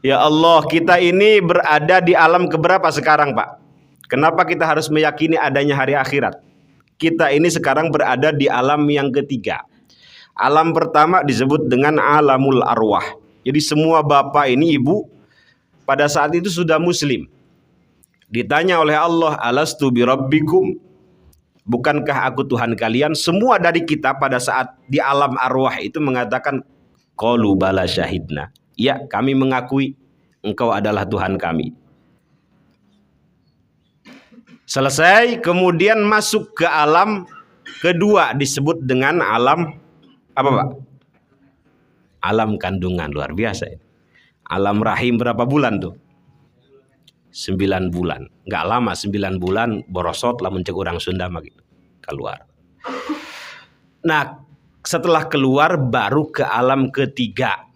Ya Allah, kita ini berada di alam keberapa sekarang, Pak? Kenapa kita harus meyakini adanya hari akhirat? Kita ini sekarang berada di alam yang ketiga. Alam pertama disebut dengan alamul arwah. Jadi semua bapak ini, ibu, pada saat itu sudah muslim. Ditanya oleh Allah, alastu birabbikum? Bukankah aku Tuhan kalian? Semua dari kita pada saat di alam arwah itu mengatakan, qalu bala syahidna. Ya, kami mengakui engkau adalah Tuhan kami. Selesai, kemudian masuk ke alam kedua disebut dengan alam apa, Pak? Alam kandungan, luar biasa ini. Alam rahim berapa bulan tuh? 9 bulan. Nggak lama, 9 bulan borosot lah mencek orang Sunda gitu. Keluar. Nah, setelah keluar baru ke alam ketiga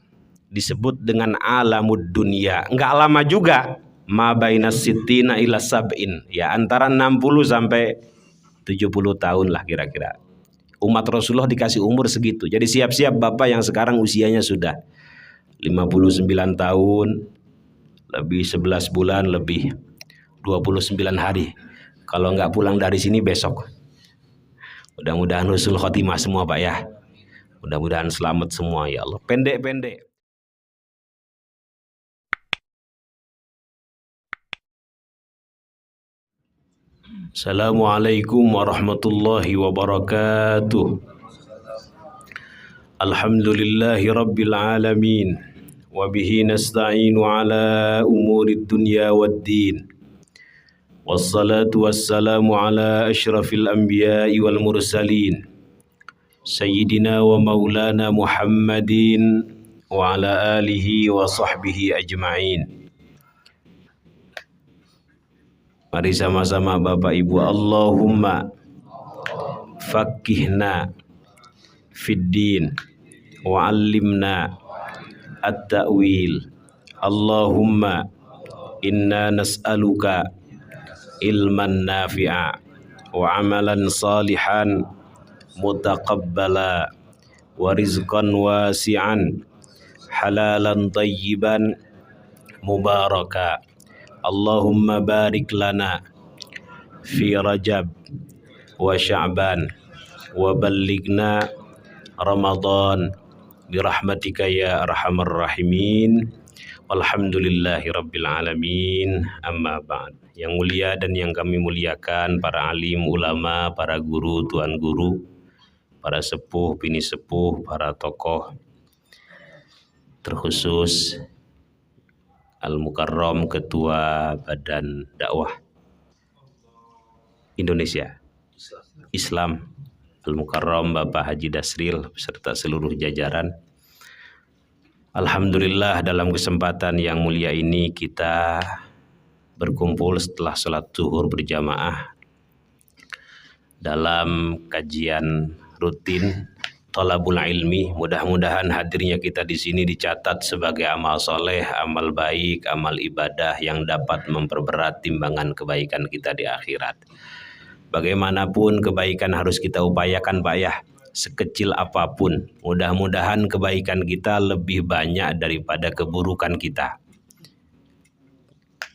disebut dengan alamud dunia. Nggak lama juga, ma baina sittina ila sab'in, ya antara 60 sampai 70 tahun lah kira-kira. Umat Rasulullah dikasih umur segitu. Jadi siap-siap Bapak yang sekarang usianya sudah 59 tahun, lebih 11 bulan, lebih 29 hari. Kalau nggak pulang dari sini besok. Mudah-mudahan husnul khotimah semua, Pak ya. Mudah-mudahan selamat semua ya Allah. Pendek-pendek. Assalamualaikum warahmatullahi wabarakatuh. Alhamdulillahi rabbil alamin. Wabihi nasta'inu ala umurid dunya waddin. Wassalatu wassalamu ala ashrafil anbiya'i wal mursalin. Sayyidina wa maulana Muhammadin wa ala alihi wa sahbihi ajma'in. Mari sama-sama Bapak Ibu, Allahumma fakihna fid din wa 'allimna at-ta'wil. Allahumma inna nas'aluka ilman nafi'a wa amalan salihan mutaqabbala wa rizqan wasi'an halalan tayyiban mubaraka. Allahumma barik lana fi Rajab wa Sya'ban wa ballighna Ramadan birahmatika ya arhamar rahimin. Walhamdulillahi rabbil alamin. Amma ba'd. Yang mulia dan yang kami muliakan para alim, ulama, para guru, tuan guru, para sepuh, bini sepuh, para tokoh, terkhusus Al-Mukarram Ketua Badan Dakwah Indonesia Islam Al-Mukarram Bapak Haji Dasril beserta seluruh jajaran. Alhamdulillah dalam kesempatan yang mulia ini kita berkumpul setelah sholat zuhur berjamaah dalam kajian rutin Thalabul ilmi. Mudah-mudahan hadirnya kita di sini dicatat sebagai amal soleh, amal baik, amal ibadah yang dapat memperberat timbangan kebaikan kita di akhirat. Bagaimanapun kebaikan harus kita upayakan, Pak ya, sekecil apapun. Mudah-mudahan kebaikan kita lebih banyak daripada keburukan kita.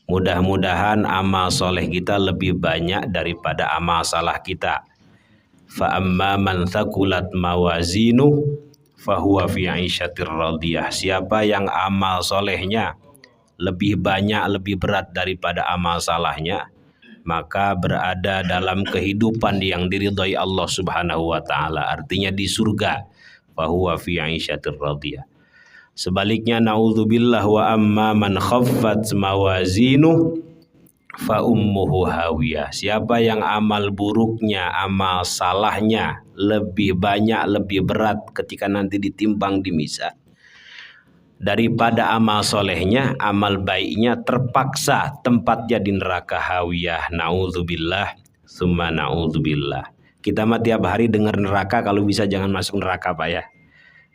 Mudah-mudahan amal soleh kita lebih banyak daripada amal salah kita. Fa amma man thaqulat mawazinu fahuwa fi 'isyatir radiyah. Siapa yang amal solehnya lebih banyak, lebih berat daripada amal salahnya, maka berada dalam kehidupan yang diridhai Allah Subhanahu wa taala, artinya di surga. Fahuwa fi 'isyatir radiyah. Sebaliknya, naudzubillah, wa amma man khaffat mawazinu fa ummuhu hawiyah. Siapa yang amal buruknya, amal salahnya lebih banyak, lebih berat ketika nanti ditimbang di mizan daripada amal solehnya, amal baiknya terpaksa tempatnya di neraka hawiyah. Naudzubillah, summa naudzubillah. Kita mah tiap hari dengar neraka, kalau bisa jangan masuk neraka, Pak ya.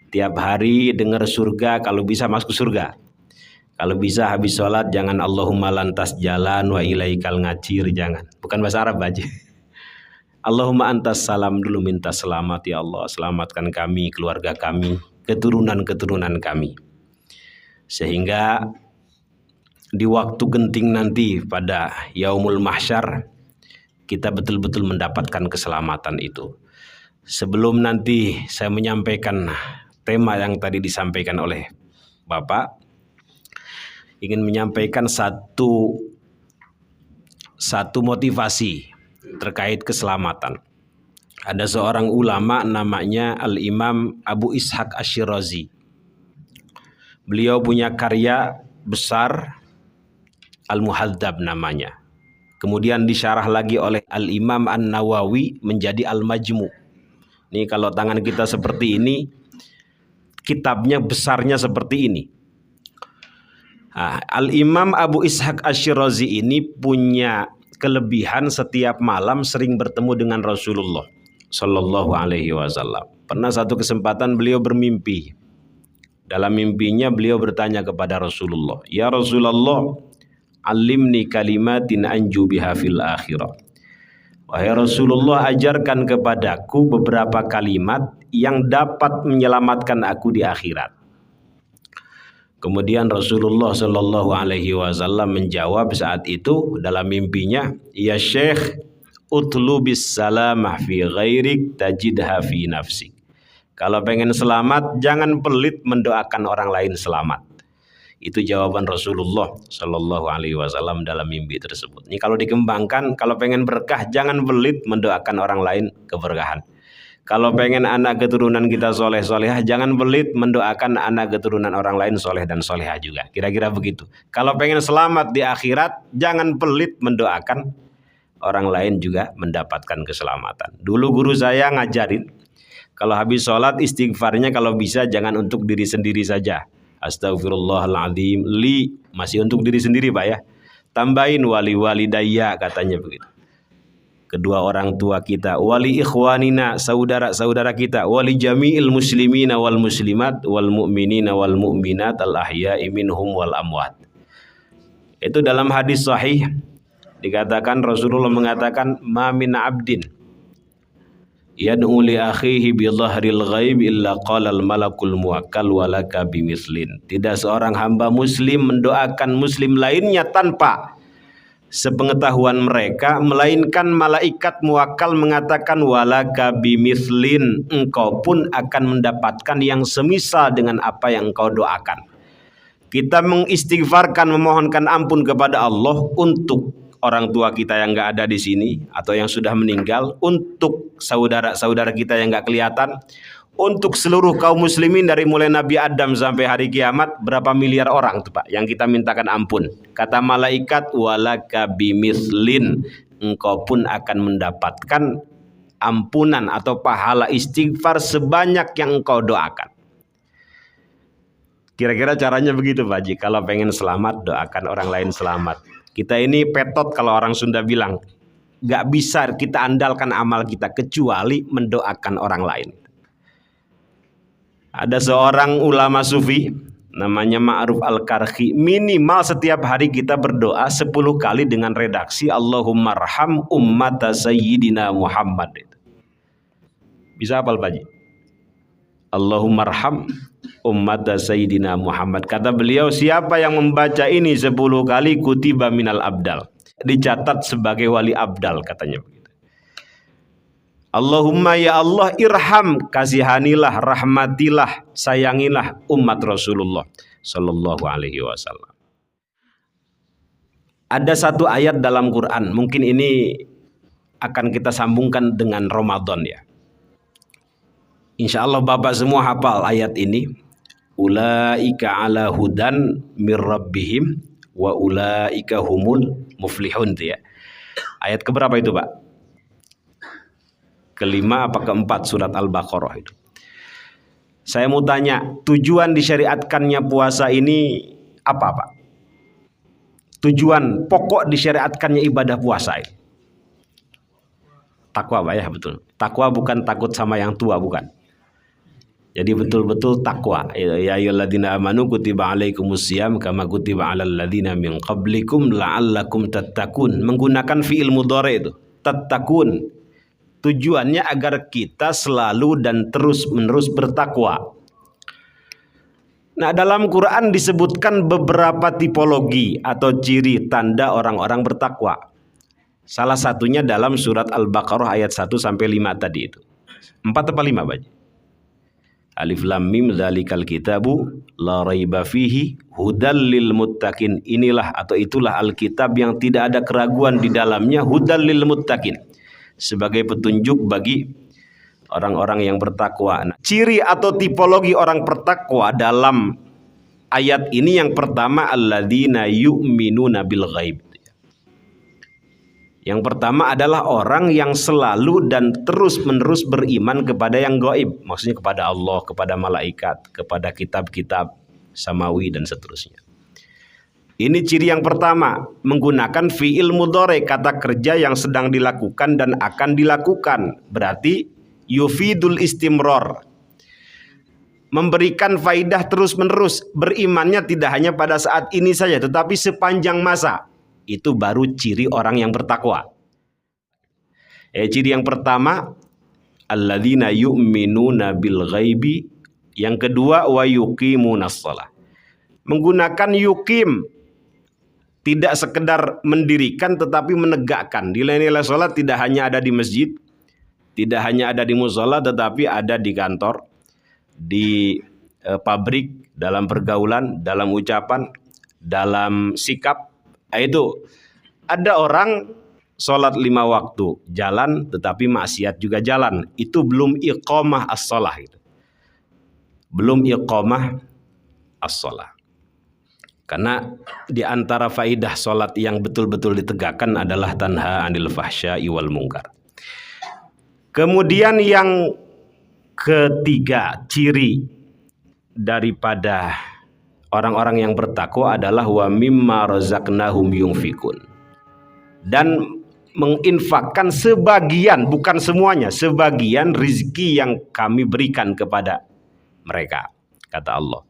Tiap hari dengar surga, kalau bisa masuk surga. Kalau bisa habis sholat jangan Allahumma lantas jalan wa ilaikal ngacir, jangan. Bukan bahasa Arab aja. Allahumma antas salam dulu, minta selamat ya Allah. Selamatkan kami, keluarga kami, keturunan-keturunan kami. Sehingga di waktu genting nanti pada yaumul mahsyar kita betul-betul mendapatkan keselamatan itu. Sebelum nanti saya menyampaikan tema yang tadi disampaikan oleh Bapak, ingin menyampaikan satu motivasi terkait keselamatan. Ada seorang ulama namanya Al-Imam Abu Ishaq Ash-Shirazi. Beliau punya karya besar Al-Muhadzab namanya. Kemudian disyarah lagi oleh Al-Imam An-Nawawi menjadi Al-Majmu. Ini kalau tangan kita seperti ini, kitabnya besarnya seperti ini. Al-Imam Abu Ishaq Ash-Shirazi ini punya kelebihan setiap malam sering bertemu dengan Rasulullah Sallallahu Alaihi Wasallam. Pernah satu kesempatan beliau bermimpi. Dalam mimpinya beliau bertanya kepada Rasulullah, "Ya Rasulullah, alimni kalimatin anju biha fil akhirah." Wahai Rasulullah, ajarkan kepadaku beberapa kalimat yang dapat menyelamatkan aku di akhirat. Kemudian Rasulullah Shallallahu Alaihi Wasallam menjawab saat itu dalam mimpinya, "Ya Syekh, utlubis salamah fi ghairik tajidha fi nafsik." Kalau pengen selamat, jangan pelit mendoakan orang lain selamat. Itu jawaban Rasulullah Shallallahu Alaihi Wasallam dalam mimpi tersebut. Ini kalau dikembangkan, kalau pengen berkah, jangan pelit mendoakan orang lain keberkahan. Kalau pengen anak keturunan kita soleh solehah, jangan pelit mendoakan anak keturunan orang lain soleh dan solehah juga. Kira-kira begitu. Kalau pengen selamat di akhirat, jangan pelit mendoakan orang lain juga mendapatkan keselamatan. Dulu guru saya ngajarin, kalau habis sholat istighfarnya kalau bisa jangan untuk diri sendiri saja. Astagfirullahaladzim, masih untuk diri sendiri Pak ya. Tambahin wali walidayya katanya begitu. Kedua orang tua kita, wali ikhwanina, saudara-saudara kita, wali jami'il muslimina wal muslimat wal mu'minina wal mu'minat al ahya'i minhum wal amwat. Itu dalam hadis sahih dikatakan, Rasulullah mengatakan, ma min abdin yad'u li akhihi bi dhahril ghaib illa qala al malakul muwakkal walaka bimithlin. Tidak seorang hamba muslim mendoakan muslim lainnya tanpa sepengetahuan mereka, melainkan malaikat muwakkal mengatakan walaka bimithlin, engkau pun akan mendapatkan yang semisal dengan apa yang engkau doakan. Kita mengistighfarkan, memohonkan ampun kepada Allah untuk orang tua kita yang nggak ada di sini atau yang sudah meninggal, untuk saudara-saudara kita yang nggak kelihatan, untuk seluruh kaum muslimin dari mulai Nabi Adam sampai hari kiamat. Berapa miliar orang tuh Pak yang kita mintakan ampun. Kata malaikat walaka bimithlin, engkau pun akan mendapatkan ampunan atau pahala istighfar sebanyak yang engkau doakan. Kira-kira caranya begitu Pak Haji. Kalau pengen selamat, doakan orang lain selamat. Kita ini petot kalau orang Sunda bilang, gak bisa kita andalkan amal kita kecuali mendoakan orang lain. Ada seorang ulama sufi namanya Ma'ruf Al-Karhi, minimal setiap hari kita berdoa 10 kali dengan redaksi Allahumma arham ummata sayyidina Muhammad. Bisa hafal Pak Haji? Allahumma arham ummata sayyidina Muhammad. Kata beliau, siapa yang membaca ini 10 kali kutiba minal abdal, dicatat sebagai wali abdal katanya begitu. Allahumma ya Allah irham, kasihanilah, rahmatilah, sayangilah umat Rasulullah Sallallahu Alaihi Wasallam. Ada satu ayat dalam Quran, mungkin ini akan kita sambungkan dengan Ramadan ya. Insya Allah Bapak semua hafal ayat ini. Ulaika ala hudan mir rabbihim wa ulaika humul muflihun ya. Ayat keberapa itu Pak? Kelima apa keempat surat Al-Baqarah itu. Saya mau tanya, tujuan disyariatkannya puasa ini apa Pak? Tujuan pokok disyariatkannya ibadah puasa ini. Takwa Pak ya, betul. Takwa bukan takut sama yang tua, bukan. Jadi betul-betul takwa. Ya ayyuhalladzina amanu kutiba alaikumusiyam kama kutiba alal ladzina min qablikum la'allakum tattaqun. Menggunakan fi'il mudhari itu, tattaqun. Tujuannya agar kita selalu dan terus-menerus bertakwa. Nah, dalam Quran disebutkan beberapa tipologi atau ciri tanda orang-orang bertakwa. Salah satunya dalam surat Al-Baqarah ayat 1 sampai 5 tadi itu. 4 apa 5 Baca? Alif lam mim dzalikal kitabu la raiba fihi hudal lil muttaqin. Inilah atau itulah Alkitab yang tidak ada keraguan di dalamnya, hudal lil muttaqin, sebagai petunjuk bagi orang-orang yang bertakwa. Nah, ciri atau tipologi orang bertakwa dalam ayat ini yang pertama alladzina yu'minuna bil ghaib. Yang pertama adalah orang yang selalu dan terus-menerus beriman kepada yang gaib, maksudnya kepada Allah, kepada malaikat, kepada kitab-kitab samawi dan seterusnya. Ini ciri yang pertama, menggunakan fi'il mudhari, kata kerja yang sedang dilakukan dan akan dilakukan. Berarti yufidul istimrar, memberikan faidah terus-menerus. Berimannya tidak hanya pada saat ini saja, tetapi sepanjang masa. Itu baru ciri orang yang bertakwa. Ciri yang pertama, alladzina yu'minuna bil ghaibi. Yang kedua, wa yuqimunas shalah. Menggunakan yuqim, tidak sekedar mendirikan tetapi menegakkan. Nilai-nilai salat tidak hanya ada di masjid, tidak hanya ada di mushola, tetapi ada di kantor, di pabrik, dalam pergaulan, dalam ucapan, dalam sikap. Itu ada orang sholat 5 waktu jalan tetapi maksiat juga jalan, itu belum iqamah as-shalah, gitu. Belum iqamah as-shalah. Karena di antara faidah sholat yang betul-betul ditegakkan adalah tanha anil fahsya'i wal munkar. Kemudian yang ketiga, ciri daripada orang-orang yang bertakwa adalah wa mimma razaqnahum yunfikun, dan menginfakkan sebagian, bukan semuanya, sebagian rizki yang kami berikan kepada mereka, kata Allah.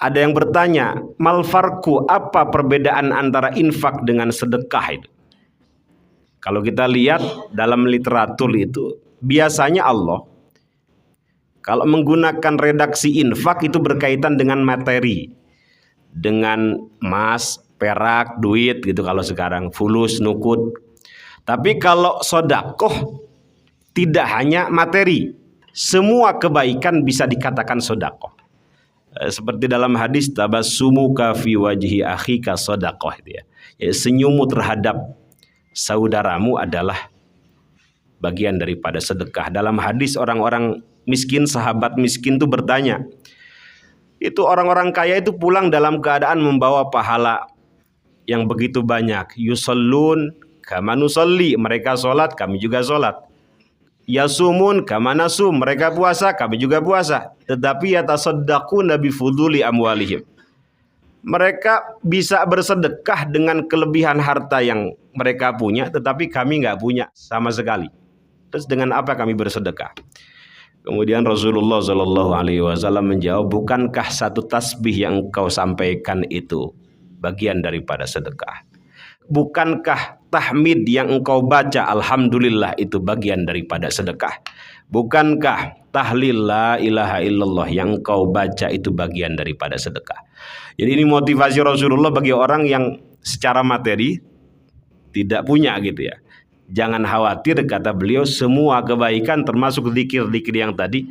Ada yang bertanya, mal farku, apa perbedaan antara infak dengan sedekah itu? Kalau kita lihat dalam literatur itu, biasanya Allah kalau menggunakan redaksi infak itu berkaitan dengan materi, dengan emas, perak, duit gitu kalau sekarang, fulus, nukud. Tapi kalau sodakoh tidak hanya materi, semua kebaikan bisa dikatakan sodakoh. Seperti dalam hadis tabassumuka fi wajhi akhika sodakoh, itu ya. Senyummu terhadap saudaramu adalah bagian daripada sedekah. Dalam hadis orang-orang miskin, sahabat miskin itu bertanya, itu orang-orang kaya itu pulang dalam keadaan membawa pahala yang begitu banyak. Yusallun kama nusalli, mereka sholat, kami juga sholat. Yasumun kama nasum, mereka puasa, kami juga puasa. Tetapi yatasaddaquna bi fuduli amwalihim, mereka bisa bersedekah dengan kelebihan harta yang mereka punya, tetapi kami nggak punya sama sekali. Terus dengan apa kami bersedekah? Kemudian Rasulullah Shallallahu Alaihi Wasallam menjawab, bukankah satu tasbih yang engkau sampaikan itu bagian daripada sedekah? Bukankah tahmid yang engkau baca alhamdulillah itu bagian daripada sedekah? Bukankah tahlil la ilaha illallah yang engkau baca itu bagian daripada sedekah? Jadi ini motivasi Rasulullah bagi orang yang secara materi tidak punya, gitu ya. Jangan khawatir, kata beliau, semua kebaikan termasuk zikir-zikir yang tadi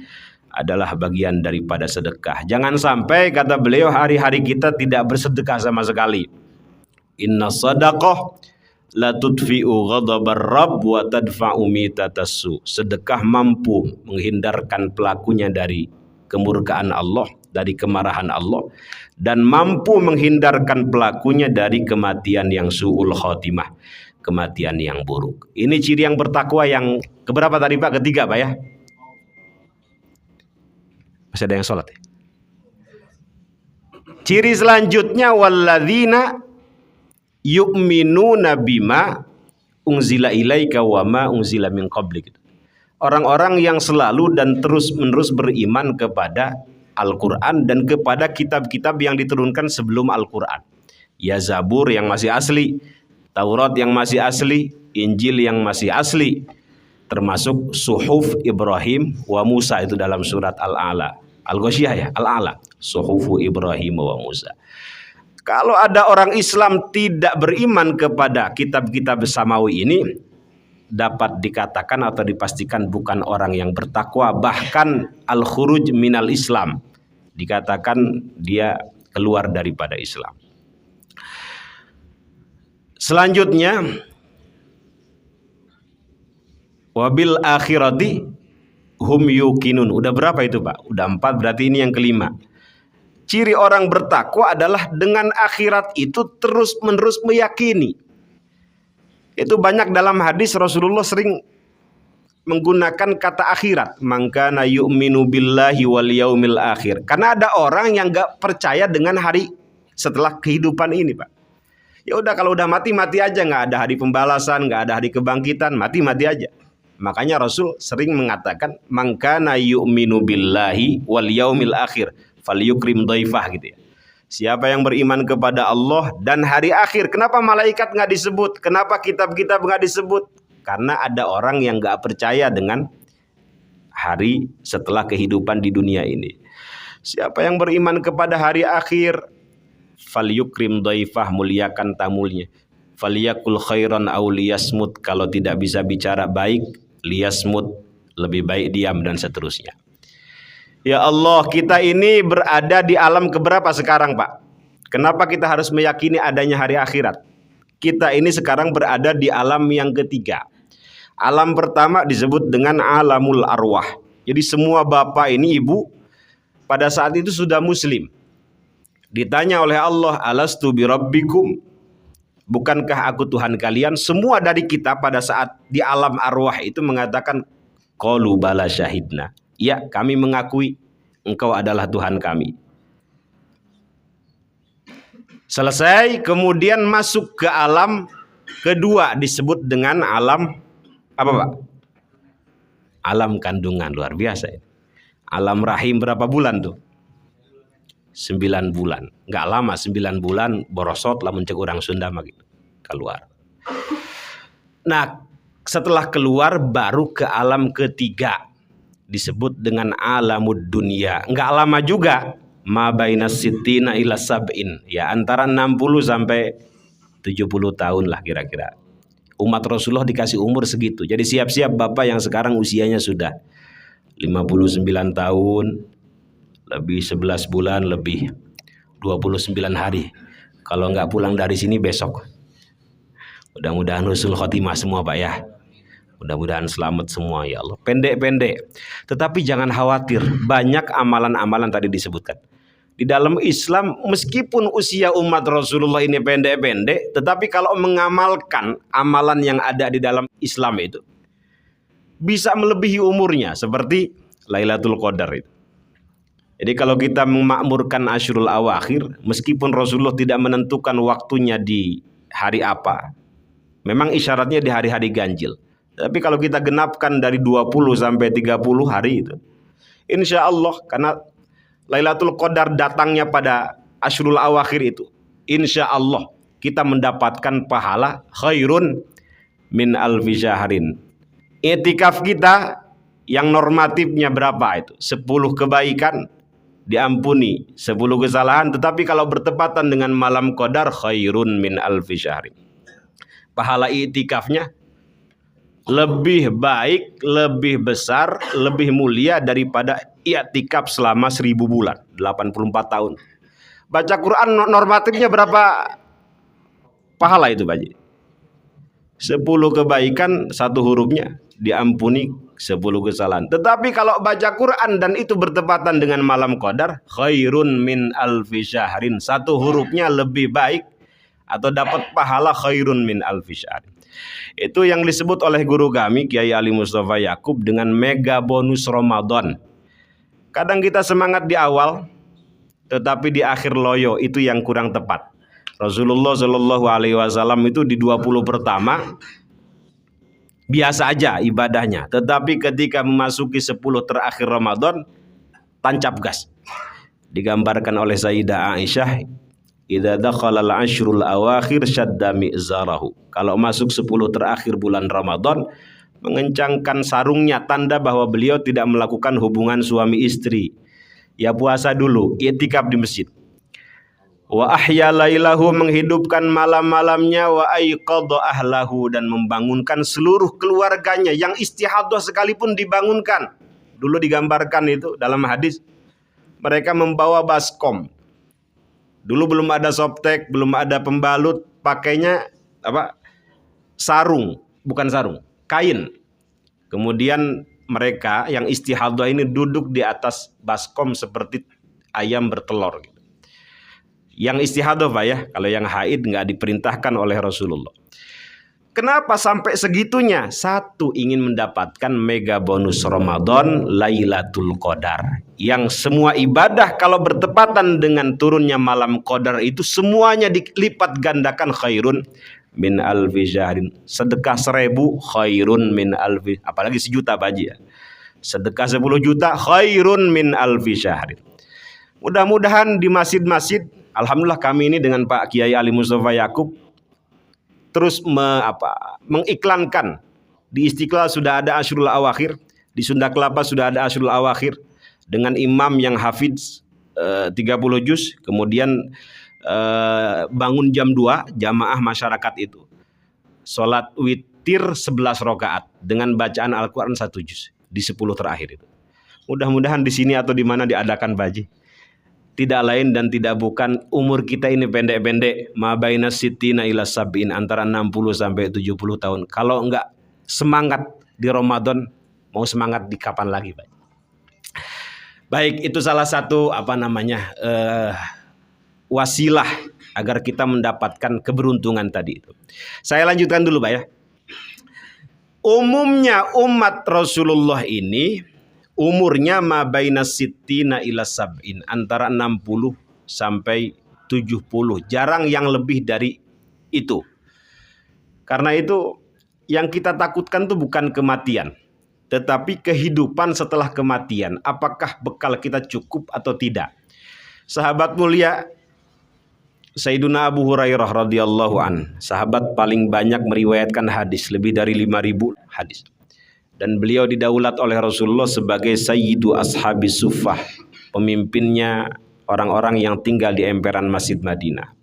adalah bagian daripada sedekah. Jangan sampai, kata beliau, hari-hari kita tidak bersedekah sama sekali. Inna sadaqah la tudfi'u ghadabar rabb wa tadfa'u mitatassu. Sedekah mampu menghindarkan pelakunya dari kemurkaan Allah, dari kemarahan Allah, dan mampu menghindarkan pelakunya dari kematian yang su'ul khotimah, kematian yang buruk. Ini ciri yang bertakwa yang keberapa tadi Pak? Ketiga Pak ya? Masih ada yang sholat ya? Ciri selanjutnya walladzina yu'minuna bima unzila ilaika wa ma unzila min qablik. Orang-orang yang selalu dan terus-menerus beriman kepada Al-Quran dan kepada kitab-kitab yang diturunkan sebelum Al-Quran. Ya Zabur yang masih asli, Taurat yang masih asli, Injil yang masih asli, termasuk Suhuf Ibrahim wa Musa itu dalam surat Al-A'la Al-Ghasyiyah ya, Al-A'la, Suhufu Ibrahim wa Musa. Kalau ada orang Islam tidak beriman kepada kitab-kitab samawi ini, dapat dikatakan atau dipastikan bukan orang yang bertakwa, bahkan al-khuruj minal Islam, dikatakan dia keluar daripada Islam. Selanjutnya, wabil akhirati hum yuqinun. Udah berapa itu Pak? Udah 4, berarti ini yang kelima. Ciri orang bertakwa adalah dengan akhirat itu terus menerus meyakini. Itu banyak dalam hadis Rasulullah sering menggunakan kata akhirat. Mangkana yu'minu billahi wal yaumil akhir. Karena ada orang yang gak percaya dengan hari setelah kehidupan ini Pak. Ya udah, kalau udah mati aja, nggak ada hari pembalasan, nggak ada hari kebangkitan, mati aja. Makanya Rasul sering mengatakan mangkana yu'minu billahi wal yaumil akhir falyukrim dhaifah gitu ya. Siapa yang beriman kepada Allah dan hari akhir. Kenapa malaikat nggak disebut? Kenapa kitab-kitab nggak disebut? Karena ada orang yang nggak percaya dengan hari setelah kehidupan di dunia ini. Siapa yang beriman kepada hari akhir, falyukrim dhaifah, muliakan tamunya. Falyakul khairan aw liyasmut, kalau tidak bisa bicara baik, liyasmut, lebih baik diam, dan seterusnya. Ya Allah, kita ini berada di alam keberapa sekarang Pak? Kenapa kita harus meyakini adanya hari akhirat? Kita ini sekarang berada di alam yang ketiga. Alam pertama disebut dengan alamul arwah. Jadi semua bapak ini, ibu pada saat itu sudah muslim. Ditanya oleh Allah, alastu birabbikum, bukankah aku Tuhan kalian? Semua dari kita pada saat di alam arwah itu mengatakan qalu bala syahidna. Ya, kami mengakui engkau adalah Tuhan kami. Selesai, kemudian masuk ke alam kedua disebut dengan alam apa Pak? Alam kandungan, luar biasa. Alam rahim berapa bulan tuh? 9 bulan. Nggak lama, 9 bulan borosot lah mencek orang Sunda gitu. Keluar. Nah, setelah keluar baru ke alam ketiga. Disebut dengan alamud dunia. Nggak lama juga. Ma baina sittina ila sab'in. Ya, antara 60 sampai 70 tahun lah kira-kira. Umat Rasulullah dikasih umur segitu. Jadi siap-siap Bapak yang sekarang usianya sudah 59 tahun, lebih 11 bulan, lebih 29 hari. Kalau nggak pulang dari sini besok. Mudah-mudahan husnul khotimah semua Pak ya. Mudah-mudahan selamat semua ya Allah. Pendek-pendek. Tetapi jangan khawatir. Banyak amalan-amalan tadi disebutkan. Di dalam Islam meskipun usia umat Rasulullah ini pendek-pendek, tetapi kalau mengamalkan amalan yang ada di dalam Islam itu bisa melebihi umurnya, seperti Lailatul Qadar itu. Jadi kalau kita memakmurkan Asyrul Awakhir, meskipun Rasulullah tidak menentukan waktunya di hari apa, memang isyaratnya di hari-hari ganjil. Tapi kalau kita genapkan dari 20 sampai 30 hari itu, insya Allah, karena Lailatul Qadar datangnya pada Asyrul Awakhir itu, insya Allah kita mendapatkan pahala khairun min alfi syahrin. I'tikaf kita yang normatifnya berapa itu? 10 kebaikan diampuni, 10 kesalahan. Tetapi kalau bertepatan dengan malam Qadar, khairun min alfi syahrin. Pahala i'tikafnya lebih baik, lebih besar, lebih mulia daripada i'tikaf selama 1000 bulan, 84 tahun. Baca Quran normatifnya berapa pahala itu Pak Haji? 10 kebaikan, 1 hurufnya diampuni, 10 kesalahan. Tetapi kalau baca Quran dan itu bertepatan dengan malam Qadar, khairun min alfi syahrin, 1 hurufnya lebih baik atau dapat pahala khairun min alfi syahrin. Itu yang disebut oleh guru kami Kiai Ali Mustafa Yakub dengan mega bonus Ramadan. Kadang kita semangat di awal, tetapi di akhir loyo, itu yang kurang tepat. Rasulullah Shallallahu Alaihi Wasallam itu di 20 pertama biasa aja ibadahnya, tetapi ketika memasuki 10 terakhir Ramadan, tancap gas. Digambarkan oleh Sayyidah Aisyah, idza dakhala al-ashrul awakhir syadda mi'zarahu. Kalau masuk 10 terakhir bulan Ramadan, mengencangkan sarungnya, tanda bahwa beliau tidak melakukan hubungan suami istri. Ya puasa dulu, i'tikaf di masjid. Wa ahya lailahu, menghidupkan malam-malamnya, wa aiqadha ahlahu, dan membangunkan seluruh keluarganya. Yang istihadhah sekalipun dibangunkan. Dulu digambarkan itu dalam hadis, mereka membawa baskom. Dulu belum ada softtek, belum ada pembalut, pakainya apa? Sarung, bukan sarung, kain. Kemudian mereka yang istihadhah ini duduk di atas baskom seperti ayam bertelur. Yang istihadhah Pak ya, kalau yang haid nggak diperintahkan oleh Rasulullah. Kenapa sampai segitunya? Satu, ingin mendapatkan mega bonus Ramadan Lailatul Qadar. Yang semua ibadah kalau bertepatan dengan turunnya malam Qadar itu semuanya dilipat gandakan, khairun min alfi syahrin. Sedekah 1000 khairun min alfi, apalagi 1.000.000 Pak Haji ya. Sedekah 10 juta khairun min alfi syahrin. Mudah-mudahan di masjid-masjid, alhamdulillah kami ini dengan Pak Kiai Ali Mustafa Yakub terus mengiklankan. Di Istiqlal sudah ada Asyrul Awakhir, di Sunda Kelapa sudah ada Asyrul Awakhir dengan imam yang hafidz 30 juz, kemudian bangun jam 2 jamaah masyarakat itu. Salat witir 11 rakaat dengan bacaan Al-Qur'an 1 juz di 10 terakhir itu. Mudah-mudahan di sini atau di mana diadakan Baji. Tidak lain dan tidak bukan, umur kita ini pendek-pendek, ma baina sittina ila sab'in, antara 60 sampai 70 tahun. Kalau enggak semangat di Ramadan, mau semangat di kapan lagi, Pak? Baik, itu salah satu wasilah agar kita mendapatkan keberuntungan tadi itu. Saya lanjutkan dulu, Pak ya. Umumnya umat Rasulullah ini umurnya ma baina sittina ila sab'in, antara 60 sampai 70. Jarang yang lebih dari itu. Karena itu yang kita takutkan itu bukan kematian, tetapi kehidupan setelah kematian. Apakah bekal kita cukup atau tidak? Sahabat mulia Sayyiduna Abu Hurairah radhiyallahu an, sahabat paling banyak meriwayatkan hadis, lebih dari 5.000 hadis. Dan beliau didaulat oleh Rasulullah sebagai Sayyidu Ashabis Suffah, pemimpinnya orang-orang yang tinggal di emperan Masjid Madinah.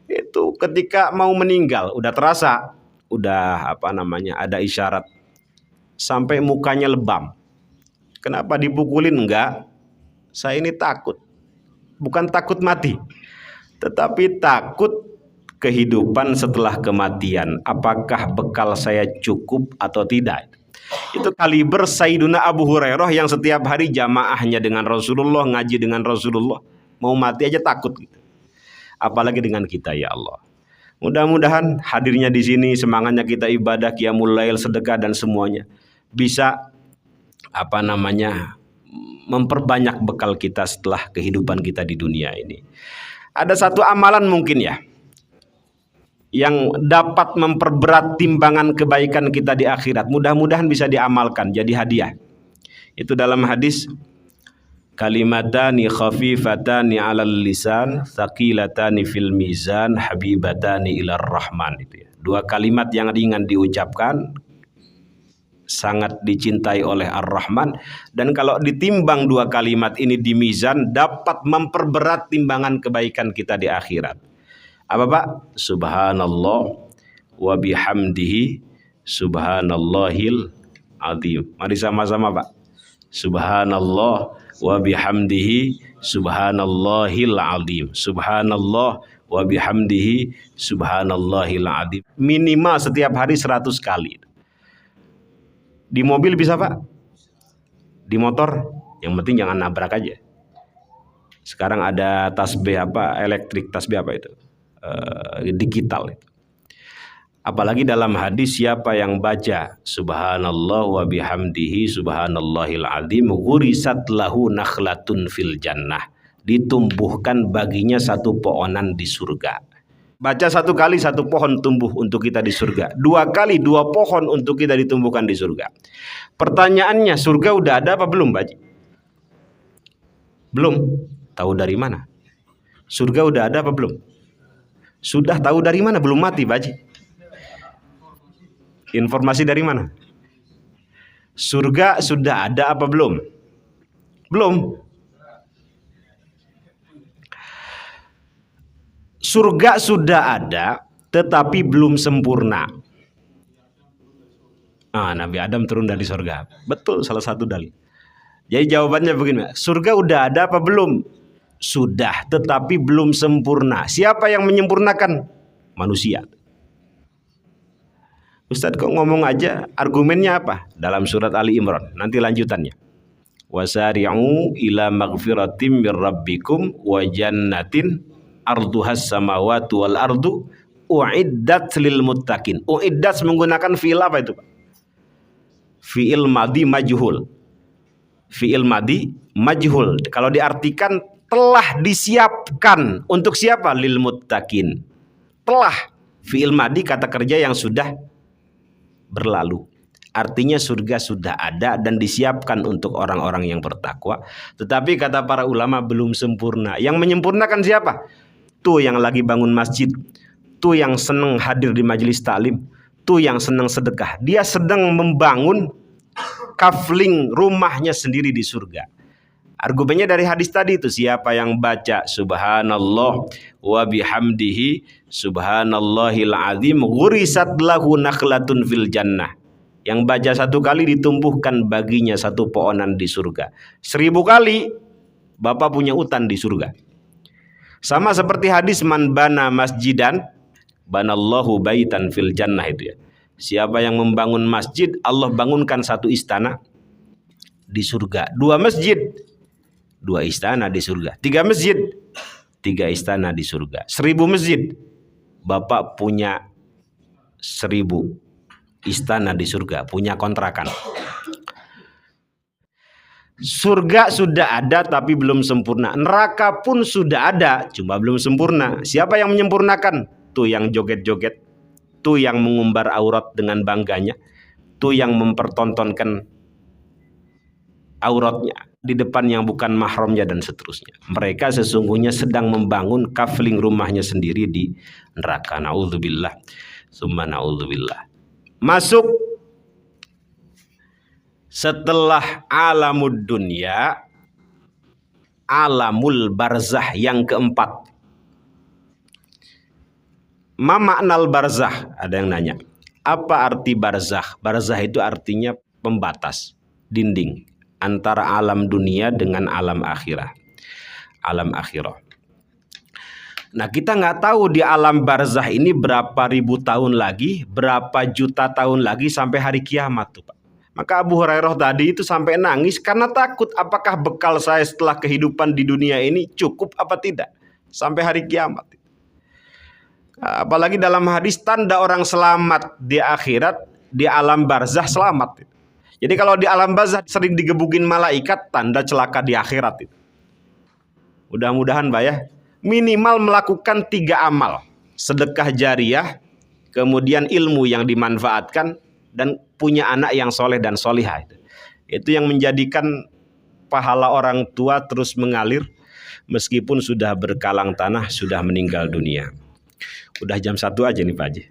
Itu ketika mau meninggal, udah terasa, ada isyarat, sampai mukanya lebam. Kenapa dipukulin? Enggak, saya ini takut. Bukan takut mati, tetapi takut kehidupan setelah kematian. Apakah bekal saya cukup atau tidak? Itu kaliber Sayyiduna Abu Hurairah yang setiap hari jamaahnya dengan Rasulullah, ngaji dengan Rasulullah, mau mati aja takut gitu. Apalagi dengan kita, ya Allah. Mudah-mudahan hadirnya di sini, semangatnya kita ibadah, qiyamul lail, sedekah dan semuanya bisa memperbanyak bekal kita setelah kehidupan kita di dunia ini. Ada satu amalan mungkin ya yang dapat memperberat timbangan kebaikan kita di akhirat. Mudah-mudahan bisa diamalkan jadi hadiah. Itu dalam hadis, kalimatani khafifatani 'alal lisan, tsaqilatani fil mizan, habibatani ilar rahman. Itu ya. 2 kalimat yang ringan diucapkan, sangat dicintai oleh Ar-Rahman, dan kalau ditimbang 2 kalimat ini di mizan dapat memperberat timbangan kebaikan kita di akhirat. Apa Pak? Subhanallah wa bihamdihi subhanallahil azim. Mari sama-sama Pak. Subhanallah wa bihamdihi subhanallahil azim. Subhanallah wa bihamdihi subhanallahil azim. Minimal setiap hari 100 kali. Di mobil bisa Pak? Di motor? Yang penting jangan nabrak aja. Sekarang ada tasbih elektrik, tasbih itu? Digital itu. Apalagi dalam hadis, siapa yang baca subhanallah wa bihamdihi subhanallahil azim, ghurisat lahu nakhlatun fil jannah, ditumbuhkan baginya 1 pohonan di surga. Baca 1 kali 1 pohon tumbuh untuk kita di surga, 2 kali 2 pohon untuk kita ditumbuhkan di surga. Pertanyaannya, surga udah ada apa belum Pak? Belum. Tahu dari mana? Surga udah ada apa belum? Sudah tahu dari mana? Belum mati, Baji. Informasi dari mana? Surga sudah ada apa belum? Belum. Surga sudah ada, tetapi belum sempurna. Nabi Adam turun dari surga. Betul, salah satu dalil. Jadi jawabannya begini, surga udah ada apa belum? Sudah, tetapi belum sempurna. Siapa yang menyempurnakan? Manusia. Ustadz kok ngomong aja, argumennya apa? Dalam surat Ali Imran, nanti lanjutannya. Wasari'u ila maghfiratim mir rabbikum wa jannatin arduhas samawati wal ardu uiddat lil muttaqin. Uiddat menggunakan fi'il apa itu, Pak? Fi'il madhi majhul. Fi'il madhi majhul. Kalau diartikan telah disiapkan untuk siapa? Lil muttaqin. Telah, fi'il madhi kata kerja yang sudah berlalu. Artinya surga sudah ada dan disiapkan untuk orang-orang yang bertakwa. Tetapi kata para ulama belum sempurna. Yang menyempurnakan siapa? Tuh yang lagi bangun masjid, tuh yang senang hadir di majelis taklim, tuh yang senang sedekah. Dia sedang membangun kafling rumahnya sendiri di surga. Argumennya dari hadis tadi itu, siapa yang baca subhanallah wa bihamdihi subhanallahil azim ghurisat lahu nakhlatun fil jannah. Yang baca satu kali ditumbuhkan baginya satu pohonan di surga. 1000 kali Bapak punya hutan di surga. Sama seperti hadis man bana masjidan banallahu baitan fil jannah itu ya. Siapa yang membangun masjid, Allah bangunkan satu istana di surga. 2 masjid, 2 istana di surga. 3 masjid, 3 istana di surga. 1000 masjid, Bapak punya 1000 istana di surga, punya kontrakan. Surga sudah ada tapi belum sempurna. Neraka pun sudah ada, cuma belum sempurna. Siapa yang menyempurnakan? Tuh yang joget-joget, tuh yang mengumbar aurat dengan bangganya, tuh yang mempertontonkan auratnya di depan yang bukan mahramnya dan seterusnya. Mereka sesungguhnya sedang membangun kafling rumahnya sendiri di neraka. Naudzubillah, summa naudzubillah. Masuk setelah alamud dunya, alamul barzah yang keempat. Ma maknal barzah? Ada yang nanya. Apa arti barzah? Barzah itu artinya pembatas, dinding antara alam dunia dengan alam akhirah. Alam akhirah. Nah, kita nggak tahu di alam barzah ini berapa ribu tahun lagi, berapa juta tahun lagi sampai hari kiamat tuh, Pak. Maka Abu Hurairah tadi itu sampai nangis karena takut apakah bekal saya setelah kehidupan di dunia ini cukup apa tidak sampai hari kiamat. Apalagi dalam hadis tanda orang selamat di akhirat, di alam barzah selamat. Jadi kalau di alam barzah sering digebukin malaikat, tanda celaka di akhirat itu. Mudah-mudahan Pak ya, minimal melakukan 3 amal. Sedekah jariyah, kemudian ilmu yang dimanfaatkan, dan punya anak yang soleh dan solihah. Itu yang menjadikan pahala orang tua terus mengalir meskipun sudah berkalang tanah, sudah meninggal dunia. Udah jam 1 aja nih Pak Haji.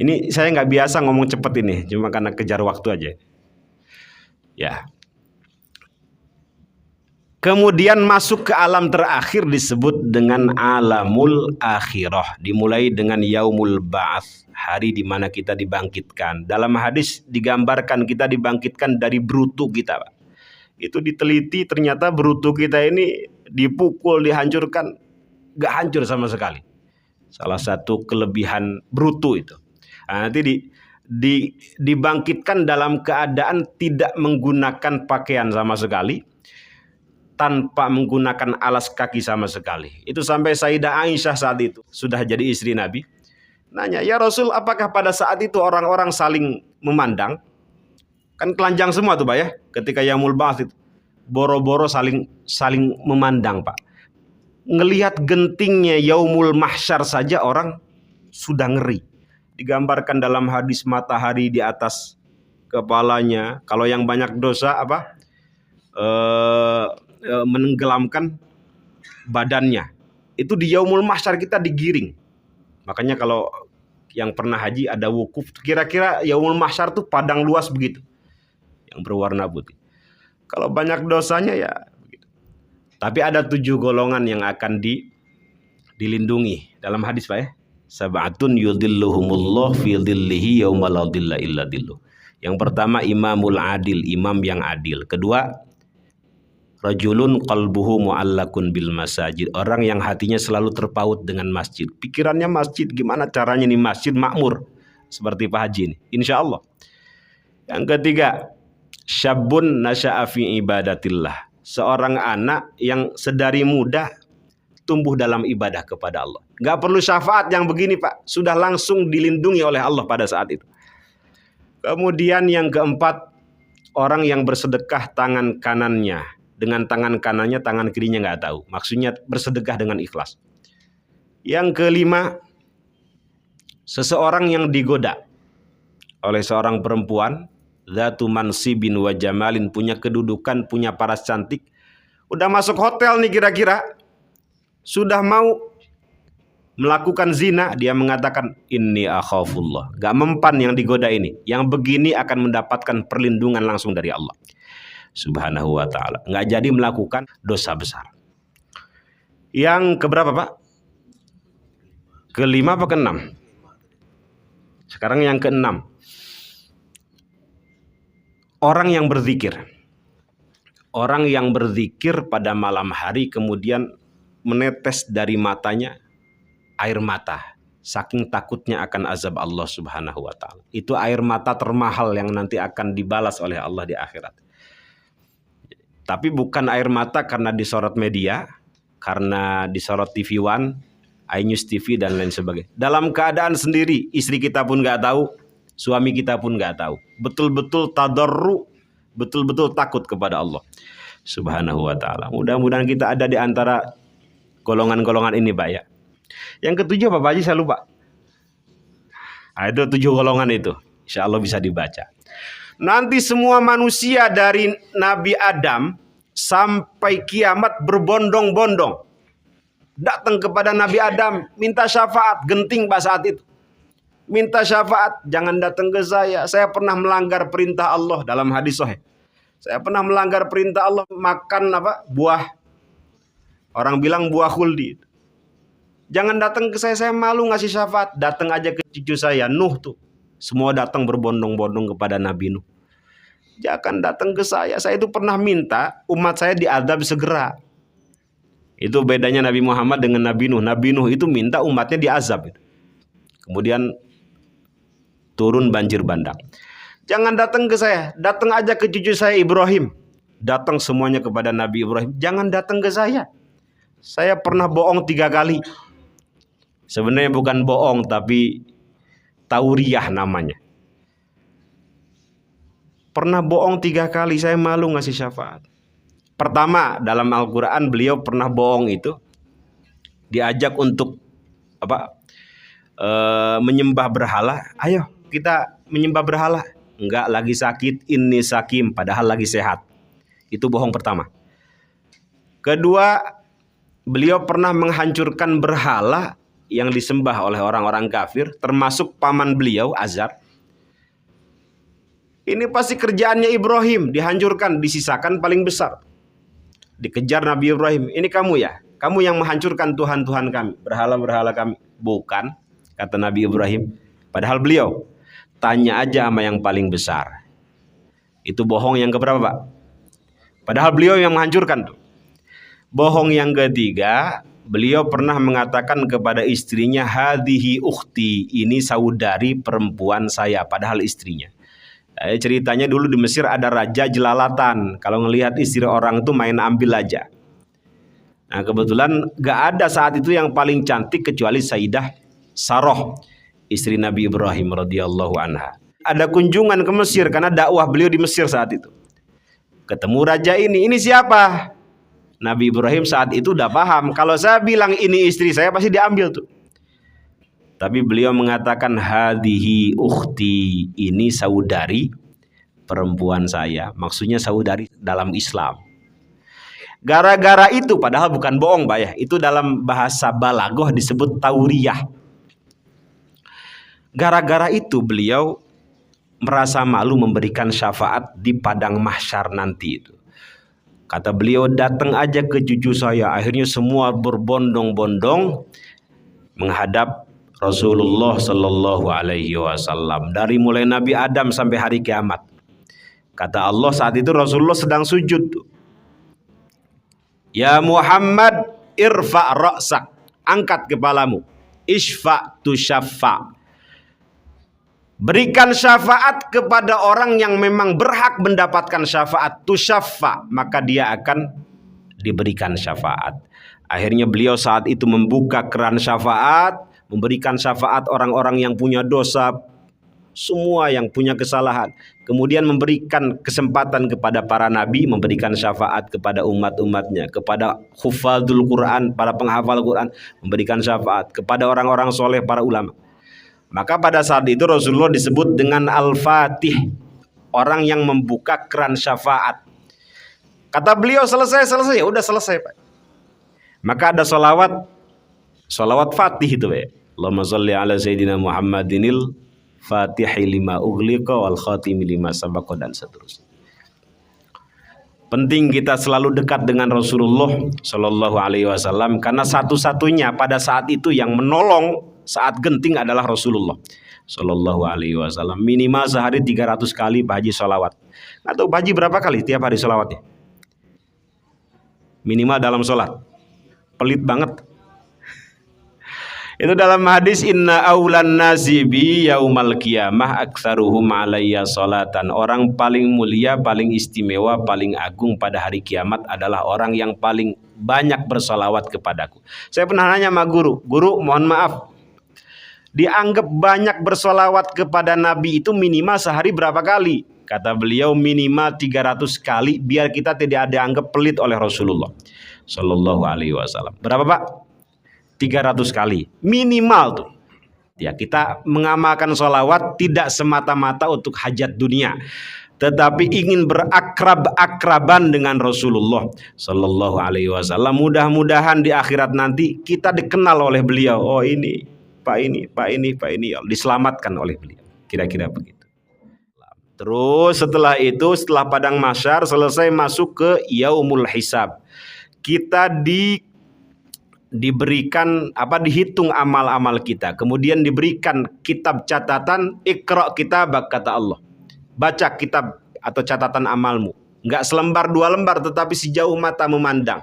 Ini saya nggak biasa ngomong cepet ini, cuma karena kejar waktu aja. Ya. Kemudian masuk ke alam terakhir disebut dengan alamul akhirah. Dimulai dengan yaumul ba'ats, hari di mana kita dibangkitkan. Dalam hadis digambarkan kita dibangkitkan dari brutu kita, Pak. Itu diteliti ternyata brutu kita ini dipukul, dihancurkan, gak hancur sama sekali. Salah satu kelebihan brutu itu. Nah, nanti dibangkitkan dalam keadaan tidak menggunakan pakaian sama sekali, tanpa menggunakan alas kaki sama sekali. Itu sampai Sayyidah Aisyah saat itu sudah jadi istri Nabi. Nanya, ya Rasul, apakah pada saat itu orang-orang saling memandang? Kan telanjang semua tuh Pak ya, ketika yaumul ba'ats itu. Boro-boro saling memandang Pak. Ngelihat gentingnya yaumul mahsyar saja orang sudah ngeri. Digambarkan dalam hadis matahari di atas kepalanya. Kalau yang banyak dosa apa? Menenggelamkan badannya. Itu di yaumul mahsyar kita digiring. Makanya kalau yang pernah haji ada wukuf, kira-kira yaumul mahsyar tuh padang luas begitu, yang berwarna putih. Kalau banyak dosanya ya begitu. Tapi ada 7 golongan yang akan dilindungi dalam hadis Pak ya. Sab'atun yudhilluhumullah fi dhillihi yauma la dhilla illa dhilluh. Yang pertama imamul adil, imam yang adil. Kedua rajulun qalbuhu mu'allakun bil masajid, orang yang hatinya selalu terpaut dengan masjid. Pikirannya masjid, gimana caranya nih masjid makmur seperti Pak Haji ini, insya Allah. Yang ketiga syabun nasya'a fi ibadatillah, seorang anak yang sedari muda tumbuh dalam ibadah kepada Allah. Gak perlu syafaat yang begini Pak, sudah langsung dilindungi oleh Allah pada saat itu. Kemudian yang keempat, orang yang bersedekah tangan kanannya dengan tangan kanannya, tangan kirinya nggak tahu. Maksudnya bersedekah dengan ikhlas. Yang kelima, seseorang yang digoda oleh seorang perempuan, dzatu mansibin wa jamalin, punya kedudukan, punya paras cantik, udah masuk hotel nih kira-kira, sudah mau melakukan zina, dia mengatakan inni akhafullah. Gak mempan yang digoda ini. Yang begini akan mendapatkan perlindungan langsung dari Allah Subhanahu wa ta'ala. Nggak jadi melakukan dosa besar. Yang keberapa Pak? Kelima apa keenam? Sekarang yang keenam. Orang yang berzikir. Orang yang berzikir pada malam hari kemudian menetes dari matanya air mata. Saking takutnya akan azab Allah Subhanahu wa ta'ala. Itu air mata termahal yang nanti akan dibalas oleh Allah di akhirat. Tapi bukan air mata karena disorot media, karena disorot TV One, iNews TV dan lain sebagainya. Dalam keadaan sendiri, istri kita pun nggak tahu, suami kita pun nggak tahu. Betul-betul tadarru, betul-betul takut kepada Allah Subhanahu wa ta'ala. Mudah-mudahan kita ada di antara golongan-golongan ini Pak ya. Yang ketujuh Pak Haji saya lupa. Ada 7 golongan itu. Insya Allah bisa dibaca. Nanti semua manusia dari Nabi Adam sampai kiamat berbondong-bondong datang kepada Nabi Adam, minta syafaat, genting Pak saat itu. Minta syafaat, jangan datang ke saya pernah melanggar perintah Allah dalam hadis sahih. Saya pernah melanggar perintah Allah makan buah. Orang bilang buah khuldi. Jangan datang ke saya malu ngasih syafaat. Datang aja ke cucu saya, Nuh tuh. Semua datang berbondong-bondong kepada Nabi Nuh. Jangan datang ke saya itu pernah minta umat saya diazab segera. Itu bedanya Nabi Muhammad dengan Nabi Nuh. Nabi Nuh itu minta umatnya diazab. Kemudian turun banjir bandang. Jangan datang ke saya, datang aja ke cucu saya Ibrahim. Datang semuanya kepada Nabi Ibrahim. Jangan datang ke saya. Saya pernah bohong 3 kali. Sebenarnya bukan bohong, tapi tauriah namanya. Pernah bohong 3 kali, saya malu ngasih syafaat. Pertama, dalam Al-Quran beliau pernah bohong itu diajak untuk menyembah berhala. Ayo kita menyembah berhala. Enggak, lagi sakit, inni sakim, padahal lagi sehat. Itu bohong pertama. Kedua, beliau pernah menghancurkan berhala yang disembah oleh orang-orang kafir, termasuk paman beliau Azar. Ini pasti kerjaannya Ibrahim, dihancurkan, disisakan paling besar. Dikejar Nabi Ibrahim, ini kamu ya? Kamu yang menghancurkan Tuhan-Tuhan kami, berhala-berhala kami. Bukan, kata Nabi Ibrahim. Padahal beliau, tanya aja sama yang paling besar. Itu bohong yang keberapa Pak? Padahal beliau yang menghancurkan tuh. Bohong yang ketiga, beliau pernah mengatakan kepada istrinya, hadhihi ukhti, ini saudari perempuan saya, padahal istrinya. Ceritanya dulu di Mesir ada raja jelalatan. Kalau ngelihat istri orang tuh main ambil aja. Nah kebetulan gak ada saat itu yang paling cantik kecuali Sayyidah Saroh, istri Nabi Ibrahim radhiyallahu anha. Ada kunjungan ke Mesir karena dakwah beliau di Mesir saat itu. Ketemu raja ini siapa? Nabi Ibrahim saat itu udah paham, kalau saya bilang ini istri saya pasti diambil tuh. Tapi beliau mengatakan hadhihi ukhti, ini saudari perempuan saya. Maksudnya saudari dalam Islam. Gara-gara itu, padahal bukan bohong Pak ya, itu dalam bahasa balaghah disebut tauriyah. Gara-gara itu beliau merasa malu memberikan syafaat di padang mahsyar nanti itu. Kata beliau, datang aja ke cucu saya. Akhirnya semua berbondong-bondong menghadap Rasulullah Sallallahu Alaihi Wasallam. Dari mulai Nabi Adam sampai hari kiamat. Kata Allah saat itu Rasulullah sedang sujud. Ya Muhammad, irfa' ra'sak. Angkat kepalamu. Ishfa' tu syaffa'. Berikan syafaat kepada orang yang memang berhak mendapatkan syafaat, tusyaffa, maka dia akan diberikan syafaat. Akhirnya beliau saat itu membuka keran syafaat, memberikan syafaat orang-orang yang punya dosa, semua yang punya kesalahan. Kemudian memberikan kesempatan kepada para nabi, memberikan syafaat kepada umat-umatnya, kepada hufadzul Quran, para penghafal Quran, memberikan syafaat kepada orang-orang soleh, para ulama. Maka pada saat itu Rasulullah disebut dengan Al-Fatih, orang yang membuka keran syafaat. Kata beliau, selesai, udah selesai Pak. Maka ada salawat Fatih itu Pak. Allahumma sholli ala Sayyidina Muhammadinil Fatihi lima ughliqa wal khatimi lima sabaqa dan seterusnya. Penting kita selalu dekat dengan Rasulullah Shallallahu Alaihi Wasallam karena satu-satunya pada saat itu yang menolong saat genting adalah Rasulullah Shallallahu Alaihi Wasallam. Minimal sehari 300 kali Pak Haji sholawat. Atau Pak Haji berapa kali tiap hari sholawatnya? Minimal dalam sholat. Pelit banget. Itu dalam hadis inna aulan nasi bi yaumal qiyamah aktsaruhum alayya salatan. Orang paling mulia, paling istimewa, paling agung pada hari kiamat adalah orang yang paling banyak bersolawat kepadaku. Saya pernah nanya sama guru, mohon maaf, dianggap banyak bersolawat kepada Nabi itu minimal sehari berapa kali? Kata beliau minimal 300 kali biar kita tidak dianggap pelit oleh Rasulullah Shallallahu Alaihi Wasallam. Berapa Pak? 300 kali minimal tuh. Ya, kita mengamalkan sholawat tidak semata-mata untuk hajat dunia, tetapi ingin berakrab-akraban dengan Rasulullah Shallallahu Alaihi Wasallam. Mudah-mudahan di akhirat nanti kita dikenal oleh beliau. Oh ini Pak ini, diselamatkan oleh beliau. Kira-kira begitu. Terus setelah itu, setelah padang mahsyar selesai, masuk ke yaumul hisab. Kita diberikan dihitung amal-amal kita, kemudian diberikan kitab catatan, Iqra kitabak, kata Allah, baca kitab atau catatan amalmu, nggak selembar dua lembar tetapi sejauh mata memandang.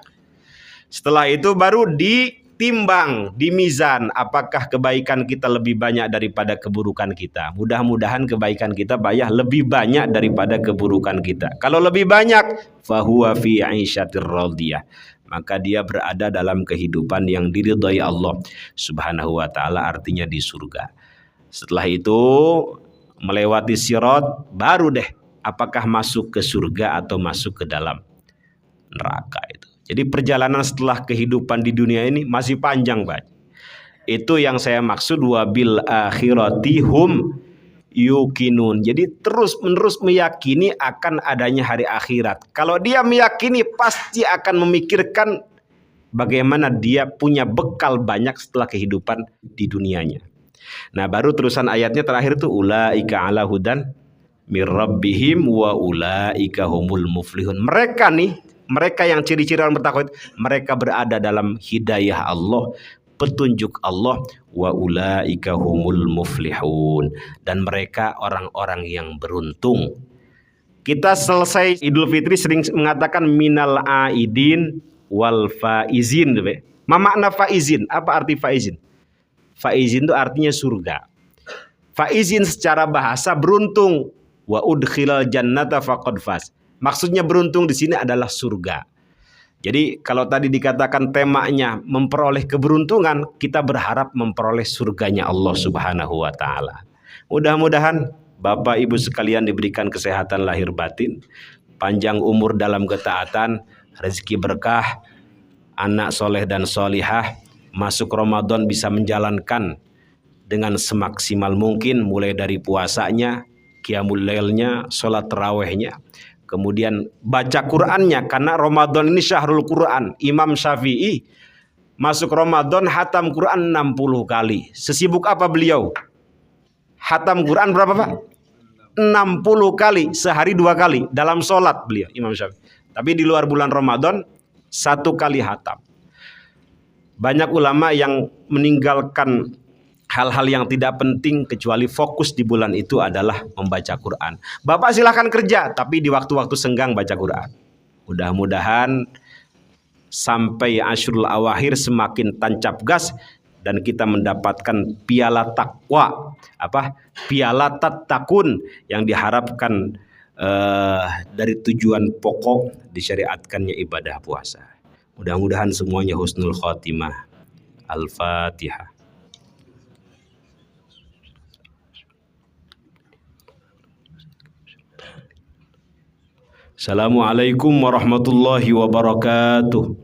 Setelah itu baru ditimbang di mizan, apakah kebaikan kita lebih banyak daripada keburukan kita. Mudah-mudahan kebaikan kita lebih banyak daripada keburukan kita. Kalau lebih banyak, fahuwa fi 'aisyatir radiyah, maka dia berada dalam kehidupan yang diridhai Allah Subhanahu wa taala, artinya di surga. Setelah itu melewati sirat, baru deh apakah masuk ke surga atau masuk ke dalam neraka itu. Jadi perjalanan setelah kehidupan di dunia ini masih panjang, Pak. Itu yang saya maksud wabil akhirati hum yukinun. Jadi terus-menerus meyakini akan adanya hari akhirat. Kalau dia meyakini, pasti akan memikirkan bagaimana dia punya bekal banyak setelah kehidupan di dunianya. Nah, baru terusan ayatnya terakhir itu ulaika ala hudan mir rabbihim wa ulaika humul muflihun. Mereka yang ciri-ciri orang bertakwa, mereka berada dalam hidayah Allah, petunjuk Allah, wa ulaika humul muflihun, dan mereka orang-orang yang beruntung. Kita selesai Idul Fitri sering mengatakan minal aidin wal faizin. Ma makna faizin? Apa arti faizin? Faizin itu artinya surga. Faizin secara bahasa beruntung. Wa udkhilal jannata faqad faz. Maksudnya beruntung di sini adalah surga. Jadi kalau tadi dikatakan temanya memperoleh keberuntungan, kita berharap memperoleh surganya Allah Subhanahu wa taala. Mudah-mudahan Bapak Ibu sekalian diberikan kesehatan lahir batin, panjang umur dalam ketaatan, rezeki berkah, anak soleh dan solihah, masuk Ramadan bisa menjalankan dengan semaksimal mungkin, mulai dari puasanya, qiyamul lailnya, sholat tarawihnya, kemudian baca Qur'annya, karena Ramadan ini syahrul Qur'an. Imam Syafi'i masuk Ramadan hatam Qur'an 60 kali. Sesibuk apa beliau? Hatam Qur'an berapa Pak? 60 kali, sehari 2 kali dalam sholat beliau, Imam Syafi'i. Tapi di luar bulan Ramadan 1 kali hatam. Banyak ulama yang meninggalkan hal-hal yang tidak penting kecuali fokus di bulan itu adalah membaca Quran. Bapak silahkan kerja, tapi di waktu-waktu senggang baca Quran. Mudah-mudahan sampai Asyrul Awakhir semakin tancap gas dan kita mendapatkan piala takwa, piala tatakun yang diharapkan dari tujuan pokok disyariatkannya ibadah puasa. Mudah-mudahan semuanya husnul khotimah. Al-Fatihah. Assalamualaikum warahmatullahi wabarakatuh.